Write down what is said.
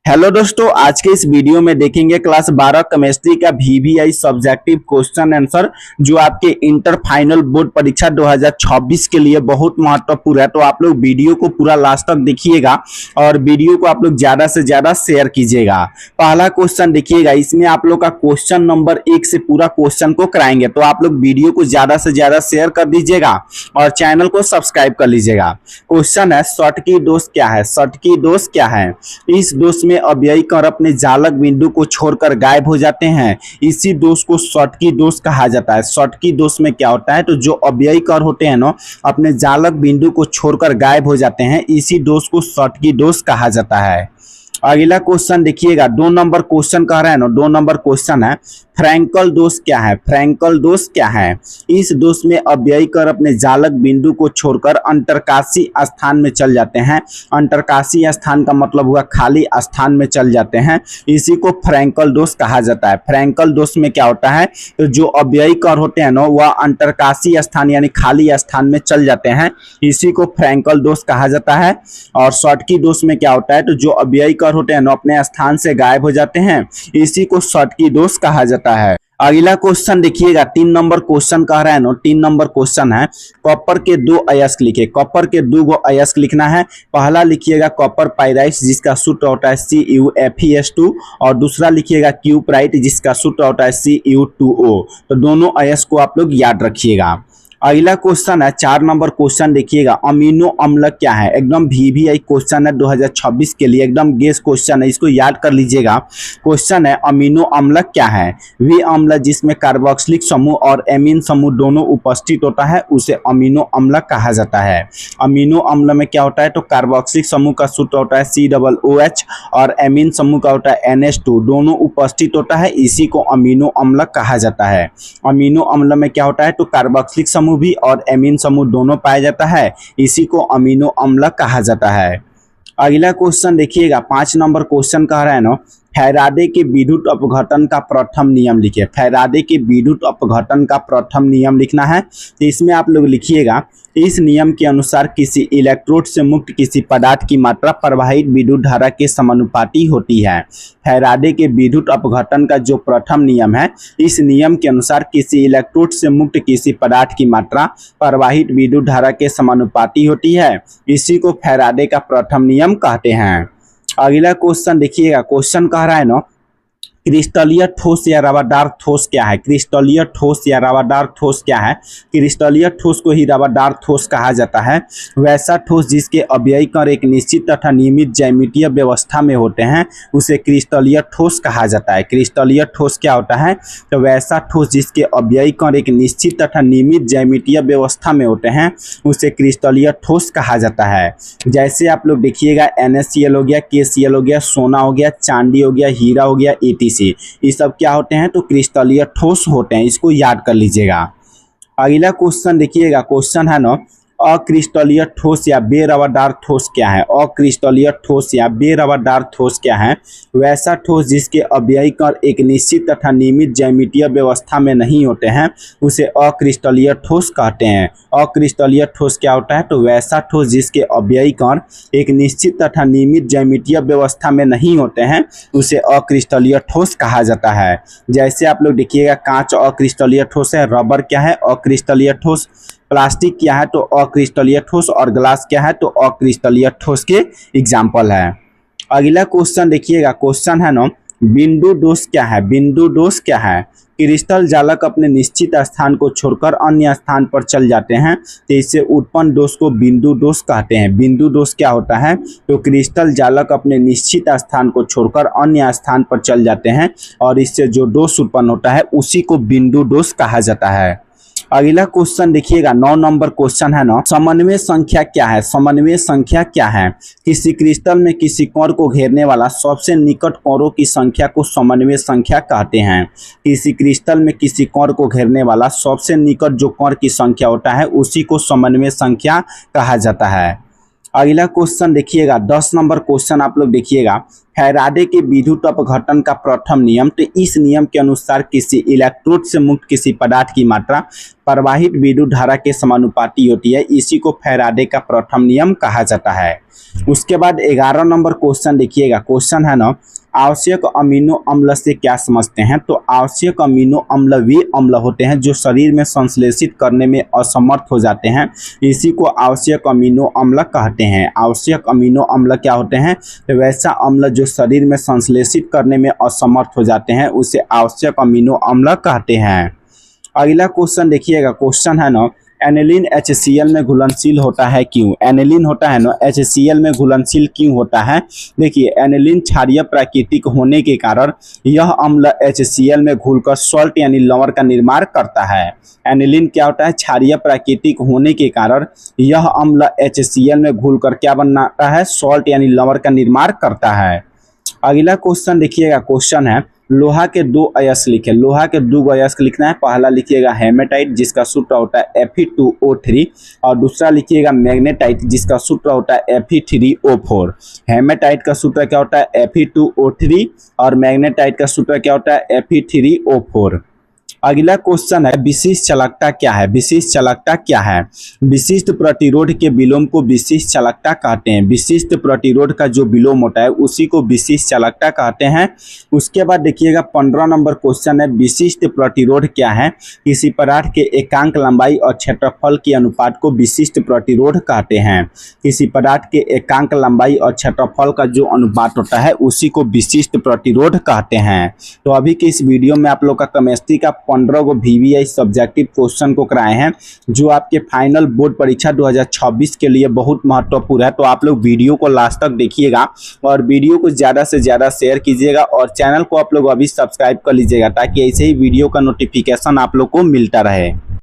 Hello दोस्तों, आज के इस वीडियो में देखेंगे क्लास 12 केमिस्ट्री का वीवीआई सब्जेक्टिव क्वेश्चन आंसर जो आपके इंटर फाइनल बोर्ड परीक्षा 2026 के लिए बहुत महत्वपूर्ण है। तो आप लोग वीडियो को पूरा लास्ट तक देखिएगा और वीडियो को आप लोग ज्यादा से ज्यादा शेयर कीजिएगा। पहला क्वेश्चन देखिएगा, इसमें आप लोग का क्वेश्चन नंबर 1 से पूरा क्वेश्चन को कराएंगे, तो आप लोग वीडियो को ज्यादा से ज्यादा शेयर कर दीजिएगा और चैनल को सब्सक्राइब कर लीजिएगा। क्वेश्चन है, शॉर्टकी दोष क्या है? शॉर्टकी दोष क्या है? इस दोष में अव्ययी कण अपने जालक बिंदु को छोड़कर गायब हो जाते हैं, इसी दोष को शॉर्टकी दोष कहा जाता है। शॉर्टकी दोष में क्या होता है, तो जो अव्ययी कण होते हैं ना, अपने जालक बिंदु को छोड़कर गायब हो जाते हैं, इसी दोष को शॉर्टकी दोष कहा जाता है। अगला क्वेश्चन देखिएगा, 2 नंबर क्वेश्चन कह रहे हैं ना, 2 नंबर क्वेश्चन है, फ्रैंकल दोष क्या है? फ्रैंकल दोष क्या है? इस दोष में अव्ययी कण अपने जालक बिंदु को छोड़कर अंतरकाशी स्थान में चल जाते हैं। अंतरकाशी स्थान का मतलब हुआ खाली स्थान में चल जाते हैं, इसी को फ्रैंकल दोष कहा जाता है। फ्रैंकल दोष में क्या होता है, तो जो अव्ययी कण होते हैं ना, वह अंतरकाशी स्थान यानी खाली स्थान में चल जाते हैं, इसी को फ्रैंकल दोष कहा जाता है। और शॉर्टकी दोष में क्या होता है, तो जो अव्ययी कण होते हैं ना, अपने स्थान से गायब हो जाते हैं, इसी को शॉर्टकी दोष कहा जाता है। अगला क्वेश्चन देखिएगा, 3 नंबर क्वेश्चन कह रहा है ना, 3 नंबर क्वेश्चन है, कॉपर के 2 अयस्क लिखे। कॉपर के 2 अयस्क लिखना है। पहला लिखिएगा कॉपर पाइराइट जिसका सूत्र होता है CuFeS2 और दूसरा लिखिएगा क्यूप्राइट जिसका सूत्र होता है Cu2O। तो दोनों अयस्क को आप लोग याद रखिएगा। अगला क्वेश्चन है, 4 नंबर क्वेश्चन देखिएगा, अमीनो अम्ल क्या है? एकदम वीवीआई क्वेश्चन है 2026 के लिए, एकदम गेस क्वेश्चन है, इसको याद कर लीजिएगा। क्वेश्चन है, अमीनो अम्ल क्या है? वे अम्ल जिसमें कार्बोक्सिलिक समूह और एमीन समूह दोनों उपस्थित होता है, उसे अमीनो अम्ल कहा जाता है। अमीनो अम्ल में क्या होता है, तो कार्बोक्सिलिक समूह का सूत्र होता है COOH और एमीन समूह का होता है NH2, दोनों उपस्थित होता है, इसी को अमीनो अम्ल कहा जाता है। अमीनो अम्ल में क्या होता है, तो कार्बोक्सिलिक समूह भी और एमीन समूह दोनों पाया जाता है, इसी को अमीनो अम्ल कहा जाता है। अगला क्वेश्चन देखिएगा, 5 नंबर क्वेश्चन कह रहा है ना, फैराडे के विद्युत अपघटन का प्रथम नियम लिखिए। फैराडे के विद्युत अपघटन का प्रथम नियम लिखना है। तो इसमें आप लोग लिखिएगा, इस नियम के अनुसार किसी इलेक्ट्रोड से मुक्त किसी पदार्थ की मात्रा प्रवाहित विद्युत धारा के समानुपाती होती है। फैराडे के विद्युत अपघटन का जो प्रथम नियम है, इस नियम के अनुसार किसी इलेक्ट्रोड से मुक्त किसी पदार्थ की मात्रा प्रवाहित विद्युत धारा के समानुपाती होती है, इसी को फैराडे का प्रथम नियम कहते हैं। अगला क्वेश्चन देखिएगा, क्वेश्चन कह रहा है ना, क्रिस्टलीय ठोस या रवादार ठोस क्या है? क्रिस्टलीय ठोस या रवादार ठोस क्या है? क्रिस्टलीय ठोस को ही रवादार ठोस कहा जाता है। वैसा ठोस जिसके अव्ययी कण एक निश्चित तथा नियमित ज्यामितीय व्यवस्था में होते हैं, उसे क्रिस्टलीय ठोस कहा जाता है। क्रिस्टलीय ठोस क्या होता है, तो वैसा ठोस जिसके अव्ययी कण एक निश्चित तथा नियमित ज्यामितीय व्यवस्था में होते हैं, उसे क्रिस्टलीय ठोस कहा जाता है। जैसे आप लोग देखिएगा, NaCl हो गया, KCl हो गया, सोना हो गया, चांदी हो गया, हीरा हो गया, ETC, ये सब क्या होते हैं, तो क्रिस्टलीय ठोस होते हैं, इसको याद कर लीजिएगा। अगला क्वेश्चन देखिएगा, क्वेश्चन है ना, अक्रिस्टलीय ठोस या बेरवादार ठोस क्या है? अक्रिस्टलीय ठोस या बेरवादार ठोस क्या है? वैसा ठोस जिसके अव्ययी कण एक निश्चित तथा नियमित ज्यामितीय व्यवस्था में नहीं होते हैं, उसे अक्रिस्टलीय ठोस कहते हैं। अक्रिस्टलीय ठोस क्या होता है, तो वैसा ठोस जिसके अव्ययी कण एक निश्चित तथा नियमित ज्यामितीय व्यवस्था में नहीं होते हैं, उसे अक्रिस्टलीय ठोस कहा जाता है। जैसे आप लोग देखिएगा, कांच अक्रिस्टलीय ठोस है, रबर क्या है, अक्रिस्टलीय ठोस, प्लास्टिक क्या है, तो अक्रिस्टलीय ठोस, और ग्लास क्या है, तो अक्रिस्टलीय ठोस के एग्जाम्पल है। अगला क्वेश्चन देखिएगा, क्वेश्चन है ना, बिंदु दोष क्या है? बिंदु दोष क्या है? क्रिस्टल जालक अपने निश्चित स्थान को छोड़कर अन्य स्थान पर चल जाते हैं, तो इससे उत्पन्न दोष को बिंदु दोष कहते हैं। बिंदु दोष क्या होता है, तो क्रिस्टल जालक अपने निश्चित स्थान को छोड़कर अन्य स्थान पर चल जाते हैं और इससे जो दोष उत्पन्न होता है, उसी को बिंदु दोष कहा जाता है। अगला क्वेश्चन देखिएगा, 9 नंबर क्वेश्चन है ना, समन्वय संख्या क्या है? समन्वय संख्या क्या है? किसी क्रिस्टल में किसी कण को घेरने वाला सबसे निकट कणों की संख्या को समन्वय संख्या कहते हैं। किसी क्रिस्टल में किसी कण को घेरने वाला सबसे निकट जो कण की संख्या होता है, उसी को समन्वय संख्या कहा जाता है। अगला क्वेश्चन देखिएगा, 10 नंबर क्वेश्चन आप लोग देखिएगा, फैराडे के विद्युत अपघटन का प्रथम नियम। तो इस नियम के अनुसार किसी इलेक्ट्रोड से मुक्त किसी पदार्थ की मात्रा प्रवाहित विद्युत धारा के समानुपाती होती है। इसी को फैराडे का प्रथम नियम कहा जाता है। उसके बाद 11 नंबर क्वेश्चन देखिएगा। क्वेश्चन है ना, आवश्यक अमीनो अम्ल से क्या समझते हैं। तो आवश्यक अमीनो अम्ल वे अम्ल होते हैं जो शरीर में संश्लेषित करने में असमर्थ हो जाते हैं। इसी को आवश्यक अमीनो अम्ल कहते हैं। आवश्यक अमीनो अम्ल क्या होते हैं, तो वैसा अम्ल जो शरीर में संश्लेषित करने में असमर्थ हो जाते हैं उसे आवश्यक अमीनो अम्ल कहते हैं। अगला क्वेश्चन देखिएगा। क्वेश्चन है ना, एनिलीन HCl में घुलनशील होता है क्यों। एनिलीन होता है ना HCl में घुलनशील क्यों होता है। देखिए, एनिलीन क्षारीय प्राकृतिक होने के कारण यह अम्ल HCl में घुलकर सॉल्ट यानी लवण का निर्माण करता है। एनिलीन क्या होता है, क्षारीय प्राकृतिक होने के कारण यह अम्ल HCl में घुलकर क्या बनाता है, सॉल्ट यानी लवण का निर्माण करता है। अगला क्वेश्चन देखिएगा। क्वेश्चन है, लोहा के दो अयस्क लिखे। लोहा के दो अयस्क लिखना है। पहला लिखिएगा हेमेटाइट जिसका सूत्र होता है Fe2O3 और दूसरा लिखिएगा मैग्नेटाइट जिसका सूत्र होता है Fe3O4। हेमेटाइट का सूत्र क्या होता है Fe2O3 और मैग्नेटाइट का सूत्र क्या होता है Fe3O4। अगला क्वेश्चन है, विशिष्ट चालकता क्या है। विशिष्ट चालकता क्या है। विशिष्ट प्रतिरोध के विलोम को विशिष्ट चालकता कहते हैं। विशिष्ट प्रतिरोध का जो विलोम होता है उसी को विशिष्ट चालकता कहते हैं। उसके बाद देखिएगा 15 नंबर क्वेश्चन है, विशिष्ट प्रतिरोध क्या है। किसी पदार्थ के एकांक लंबाई और क्षेत्रफल के अनुपात को विशिष्ट प्रतिरोध कहते हैं। किसी पदार्थ के एकांक लंबाई और क्षेत्रफल का जो अनुपात होता है उसी को विशिष्ट प्रतिरोध कहते हैं। तो अभी के इस वीडियो में आप लोग का केमिस्ट्री का 15 को VVI सब्जेक्टिव क्वेश्चन को कराए हैं जो आपके फाइनल बोर्ड परीक्षा 2026 के लिए बहुत महत्वपूर्ण है। तो आप लोग वीडियो को लास्ट तक देखिएगा और वीडियो को ज़्यादा से ज़्यादा शेयर कीजिएगा और चैनल को आप लोग अभी सब्सक्राइब कर लीजिएगा ताकि ऐसे ही वीडियो का नोटिफिकेशन आप लोग को मिलता रहे।